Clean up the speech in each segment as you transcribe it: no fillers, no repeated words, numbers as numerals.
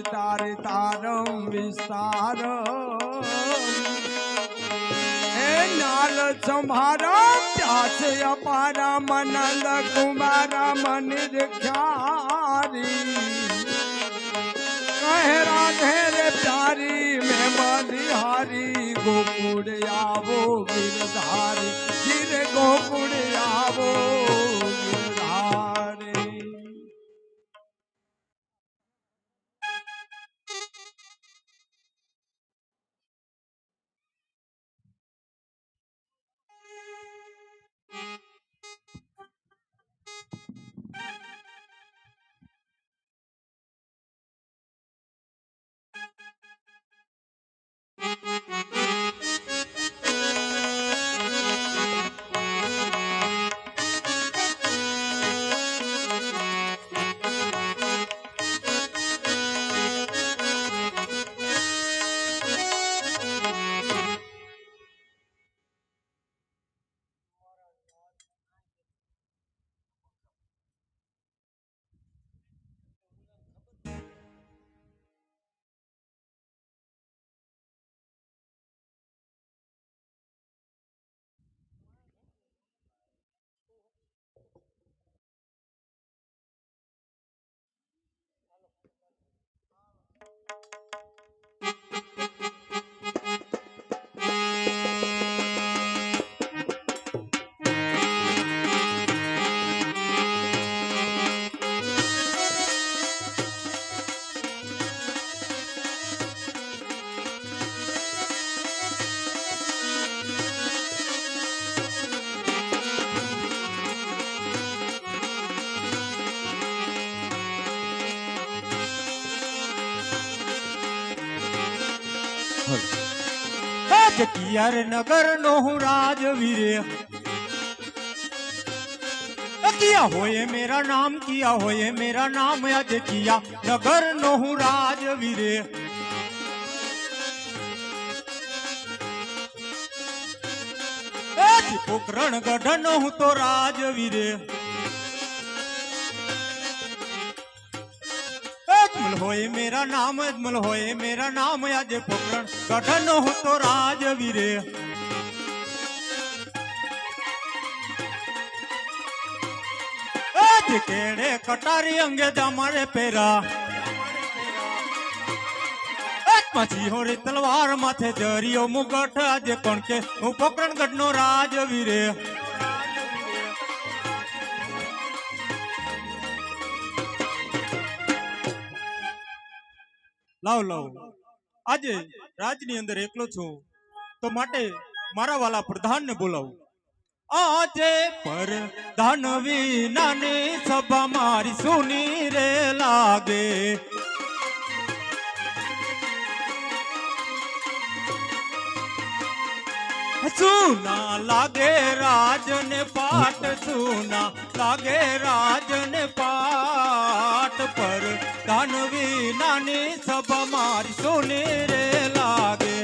તારે તારમ વિસ્તાર હે નાલ સંભારા પ્યાસ અપારા મનલ કુમારા મનિર ખ્યારી કહે રાધે રે પ્યારી મેં બલિહારી ગોકુળ આવો ગિરધારી ગિર ગોકુળ આવો ગિરધારી कियार नगर नो हूँ राजवीरे किया होए मेरा नाम किया होए मेरा नाम आज किया नगर नो हूँ राजवीरे पोकरण गढ़ नो हूँ तो राजवीरे अजमल होए मेरा नाम अजमल होए मेरा नाम आज पोकरण गढ़ नो हूँ तो राजवीरे केड़े कटारी अंगे जामारे पेरा मछी हो रे तलवार माथे जरियो मुगट आज कौन के हूँ पोकरण गढ़ नो राजवीरे लाव लाव आज राजनी अंदर एकलो छू तो माटे मारा वाला प्रधान ने बोलाऊ आजे पर धनवी नानी सभा मारी सुनी रे लागे सुना लागे राजन पाट सुना लागे राजन पाट पर धनवी नानी सभा मारी सुनी रे लागे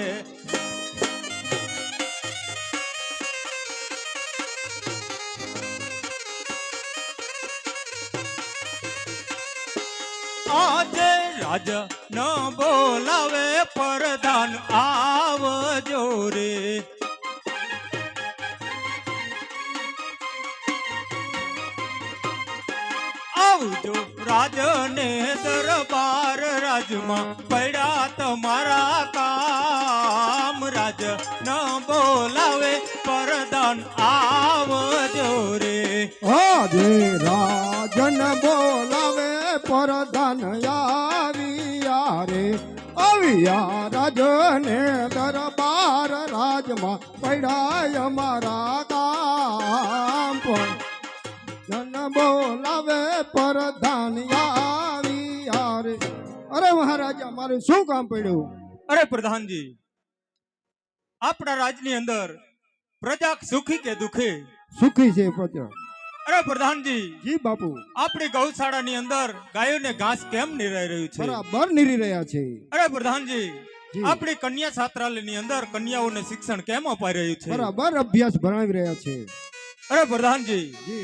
आज राज न बोलावे प्रधान आवजो रे आवजो राजने दरबार राजमा पड़ा तुम्हारा काम राज न बोलावे प्रधान आवजो रे આજે રાજન બોલાવે પરધાન આવિયા રે અવિયા રાજને દરબાર રાજમાં પડાય અમારા કામ પણ જન બોલાવે પરધાન આવિયા રે અરે મહારાજા મારું શું કામ પડ્યું अरे प्रधान जी अपना राजनी अंदर प्रजा सुखी के दुखे સુખી છે પ્રજા अरे प्रधान जी જી બાપુ अपनी गौशाला नी अंदर गायों ने घास केम नहीं रह रही छे બરાબર નીરી રહ્યા છે अरे प्रधान जी जी। अपनी कन्या छात्रालय नी अंदर कन्याओं ने शिक्षण केम अपाई रही छे બરાબર અભ્યાસ ભણાવી રહ્યા છે अरे प्रधान जी જી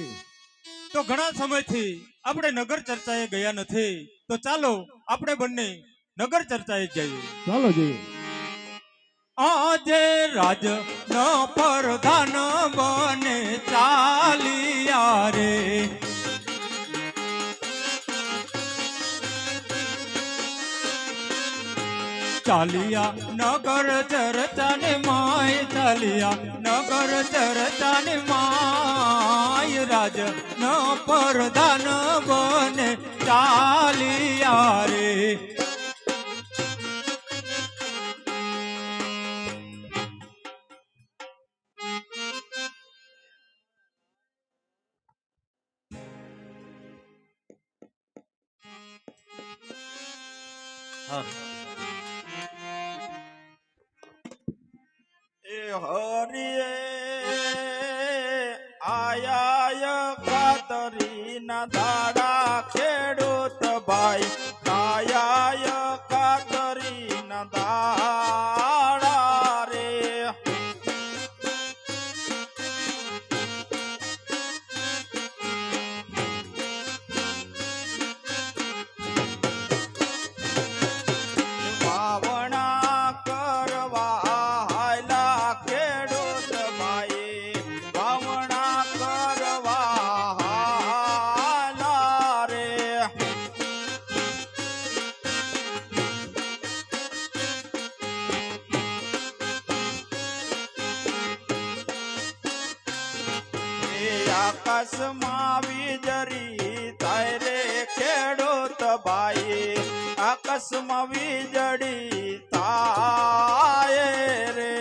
तो घणा समय थी अपने नगर चर्चाए गया नथी तो चालो अपने बन्ने નગર ચર્ચાએ જઈએ. ચાલો જઈએ. આજે રાજ ન પ્રધાન બને ચાલિયા રે. ચાલિયા નગર ચર્ચાને માય, ચાલિયા નગર ચર્ચાને માય, રાજ ન પ્રધાન બને ચાલિયા રે. એ હરિએ આયા કાતરી ના દાડા ખેડૂત ભાઈ, આયા કાતરી ના દાડા રે. વાવણા કરવા હાયલા ખેડૂત ભાઈ, વાવણા કરવા હાયલા રે. એ આકાશમાં વીજળી થાય રે ખેડૂત ભાઈ, આકાશમાં વીજળી થાય રે.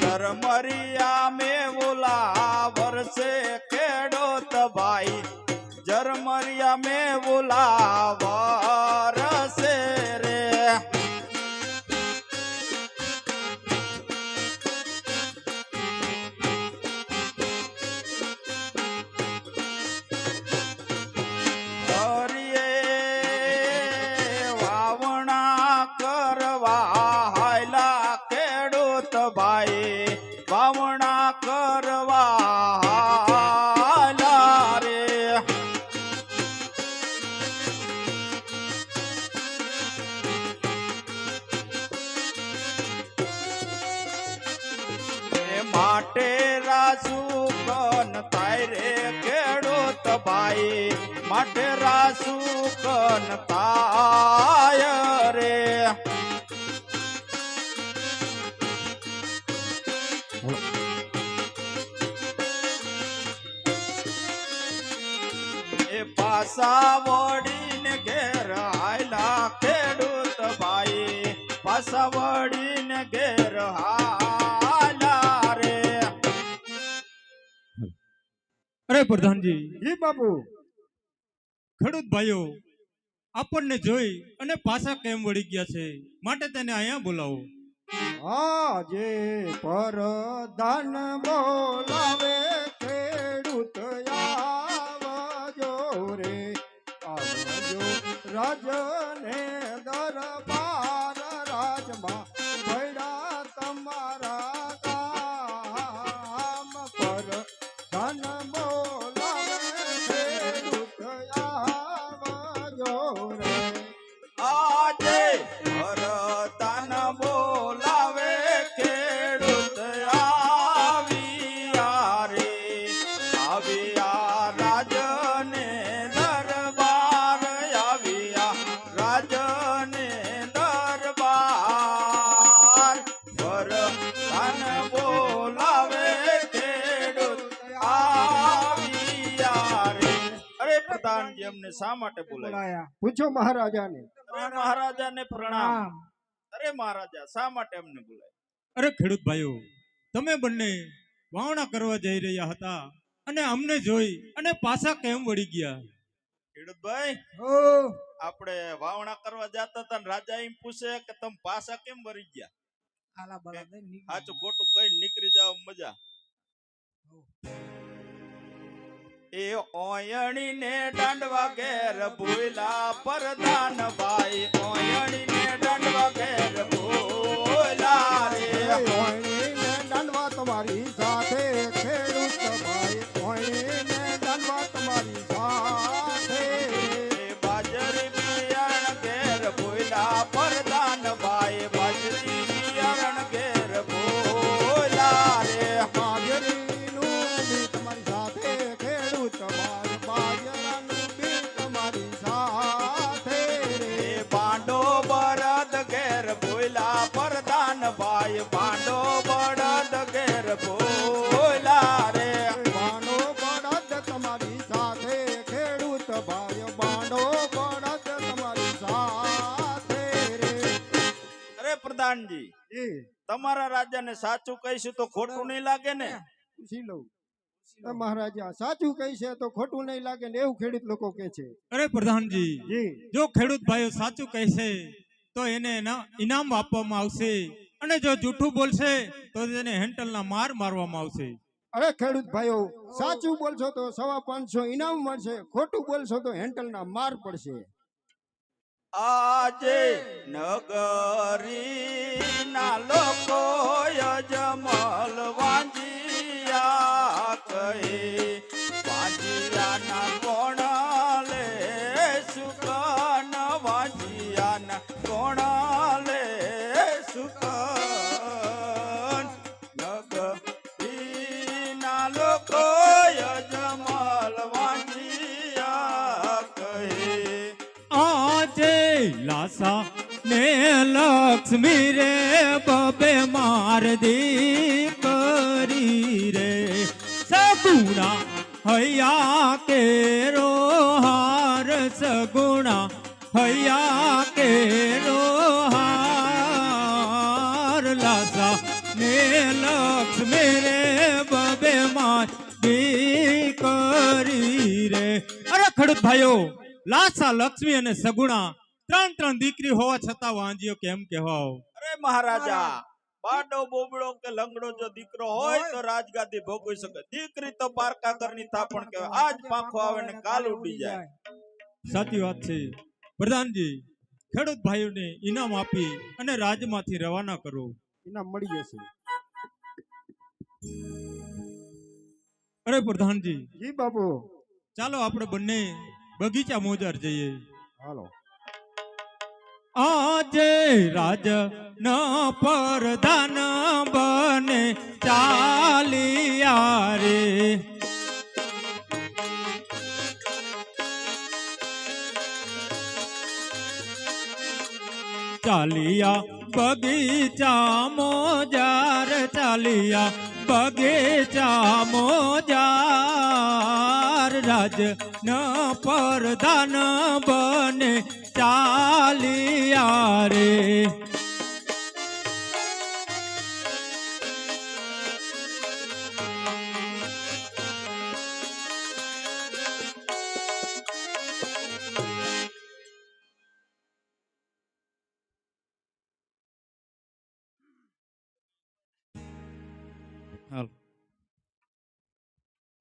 ઝરમરિયા મેવુલા વરસે ખેડૂત ભાઈ, ઝરમરિયા મેવુલા વરસે રે. હરિયે વાવણા કરવા હાયલા ખેડૂત ભાઈ, વાવણા કરવા હાયલા રે. એ માટે રાસુ કન થાય રે ખેડૂત ભાઈ, માટે રાસુ કન થાય રે. એ પાસા વળીને ઘેર હાયલા ખેડૂત ભાઈ, પાસા વળીને ઘેર હાયલા રે. અરે પ્રધાનજી, જી બાપુ. ખેડૂત ભાઈઓ આપણને જોઈ અને પાછા કેમ વળી ગયા છે, માટે તેને અહીંયા બોલાવો. આજે પરધાન બોલાવે ખેડૂત આવજો રે, આવજો રાજને દરબાર, રાજમાં ભૈડા તમારા ગામ. પરધાન બોલાવે ખેડૂત આવજો રે. આજે ભરતાન બોલાવે ખેડૂત આવ્યા રે. આવ્યા રાજને દરબાર, આવ્યા રાજને દરબાર. ભરતાન બોલાવે ખેડૂત આવ્યા રે. અરે પ્રધાનજી, અમને શા માટે બોલાયા? પૂછો મહારાજાને. અરે મહારાજાને પ્રણામ. અરે મહારાજા, શા માટે અમને બોલાય? અરે ખેડૂત ભાઈઓ, તમે બંને વાવણા કરવા જઈ રહ્યા હતા અને અમને જોઈ અને પાછા કેમ વળી ગયા? ખેડૂતભાઈ, આપણે વાવણા કરવા જતા હતા ને રાજા એમ પૂછે કે તમે પાછા કેમ વળી ગયા? સાચું ખોટું કઈ નીકળી જાવ મજા. એ ઓયણી ને દાંડવા ઘેર ભૂલા પ્રધાન ભાઈ, ઓયણી ને દાંડવા ઘેર ભૂલા રે. ઓયણીને ઘેર બોલા પ્રધાન ભાઈ ભાંડો બળદ ઘેર બોલા રે બાંડો બળદ તમારી સાથે ખેડૂત ભાઈ બાંડો બળદ તમારી સાથે રે. અરે પ્રધાનજી જી તમારા રાજાને સાચું કહીશું તો ખોટું નહીં લાગે ને? પૂછી લઉં. મહારાજા સાચું કહી છે તો ખોટું નહીં લાગે ને એવું ખેડૂત લોકો કે છે. અરે પ્રધાનજી, જી જો ખેડૂત ભાઈઓ સાચું કહેશે તો એને ઇનામ આપવામાં આવશે, અને જો જૂઠું બોલશે તો તેને હેન્ટલના માર મારવામાં આવશે. અરે ખેડૂત ભાઈઓ સાચું બોલશો તો 550 ઇનામ મળશે, ખોટું બોલશો તો હેન્ટલના માર પડશે. આજે નગરીના લોકો યજમલ વાંજિયા કહે વાંજિયાના કોણ લે સુકન વાંજિયાના કોણ લે સુકન નગરીના લોકો યજમલ વાંજિયા કહે આજે લાસા ને લક્ષ્મી રે બબે માર દીકરી રે સગુણા હૈયા કેરો હાર સગુણા હૈયા કેરો હાર લાસા ને લક્ષ્મી રે બબે માર દીકરી રે. અરે ખેડૂત ભાઈઓ, લાસા લક્ષ્મી અને સગુણા ત્રણ દીકરી હોવા છતાં વાંજીઓ કેમ કહેવાઓ? અરે મહારાજા, બાડો બોબડો કે લંગડો જો દીકરો હોય તો રાજગાદી ભોગવી શકે, દીકરી તો પારકા ઘરની થાપણ કહેવાય. આજ પાંખો આવે ને કાલ ઉડી જાય. સાચી વાત છે પ્રધાનજી. ખેડૂત ભાઈઓને ઇનામ આપી અને રાજમાંથી રવાના કરો. ઇનામ મળી જશે. અરે પ્રધાનજી, જી બાપુ. ચાલો આપણે બંને બગીચા મોજાર જઈએ. હાલો. આજે રાજ ન પ્રધાન બને ચાલિયા રે ચાલિયા બગીચા મોજાર ચાલિયા બગીચા મોજાર રાજ ન પ્રધાન બને ચાલિયા રે.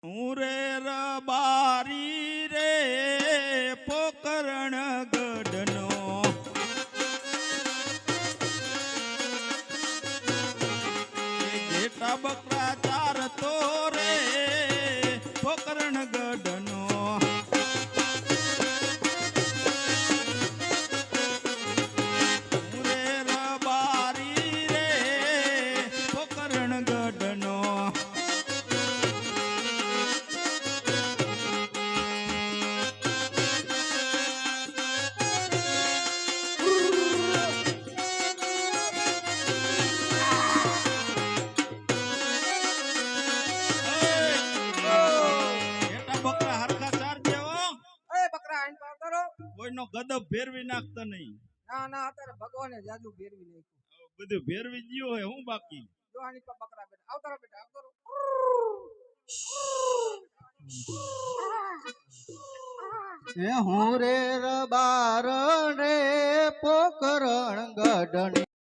હું રે રબારી રે પોકરણ ગઢનો જેઠા બકરા ચાર તો રે પોકરણ ગઢનો હું રે રબારી રે પોકરણ ગઢનો કોઈનો ગદબ ફેરવી નાખતા નહીં. ના ના અત્યારે ભગવાને જાદુ ફેરવી નાખ્યું. બધું ફેરવી ગયું હોય હું બાકી. જો આની પર બકરા બેટા આવતારો બેટા આવતારો. હું રે રબાર રે પોકરણ ગઢની